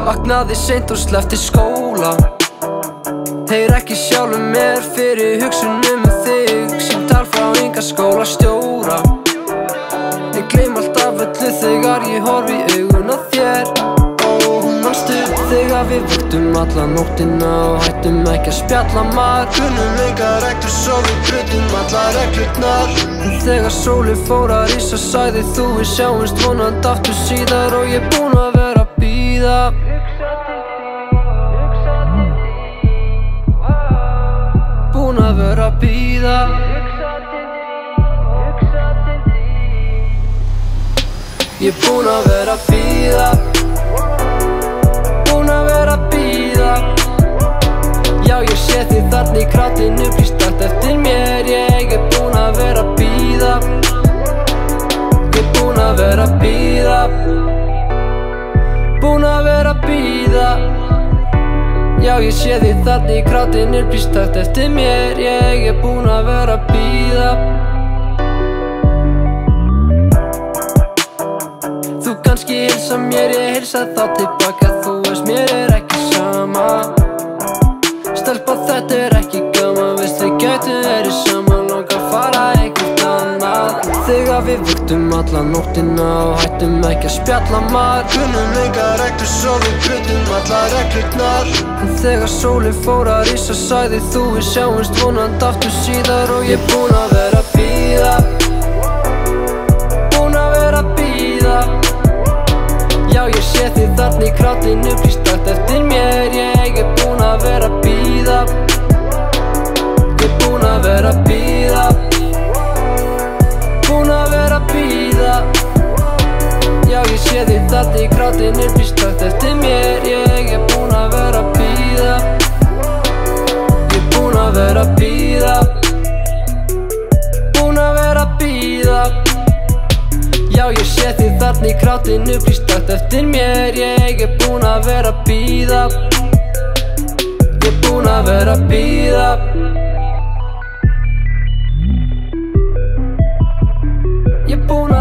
Vaknaði seint og sleppti skóla. Heyr ekki sjálfum mér fyrir hugsunum þig. Símtal frá enga skólastjóra. Ég gleym alltaf öllu þegar ég horfi í augun á þér. Manstu þegar við vöktum alla nóttina og hættum ekki að spjalla marg. Kunnum engar reglur svo við brutum allar reglurnar. En þegar sólin fór að rísa sagði þú við sjáumst vonandi aftur síðar. Og ég búinn að vera að bíða. Búinn að vera að bíða. Ég búinn að vera að bíða. Búinn að vera að bíða. Já, ég sé þig þarna í krátinu, býst allt eftir mér. Ég búinn að vera að bíða. Ég búinn að vera að bíða. Búinn að vera að bíða. Já, ég sé þig þarna í krátinu, býst allt eftir mér. Ég búinn að vera að bíða. Þú kannski heilsa mér, ég heilsa þá tilbaka. Þú veist mér ekki sama. Stelpa, þetta ekki gaman. Veist við gætum verið saman. Langar að fara eitthvað annað. Þegar við vöktum alla nóttina og hættum ekki að spjalla marg. Kunnum engar reglur svo við brutum allar reglurnar. En þegar sólin fór að rísa sagði þú við sjáumst vonandi aftur síðar. Og ég búinn að vera að bíða. Búinn að vera að bíða. Já, ég sé þig þarna í krátinu, býst allt eftir mér. Ég búinn að vera að bíða. Ég búinn að vera að bíða. Búinn að vera að bíða. Já, ég sé þig þarna í krátinu, býst allt eftir mér. Ég búinn að vera að bíða. Ég búinn að vera að bíða. Búinn að vera að bíða. Já, ég sé þig þarna í krátinu, býst allt eftir mér. Ég búinn að vera að bíða. Ég búinn að vera að bíða. Ég búinn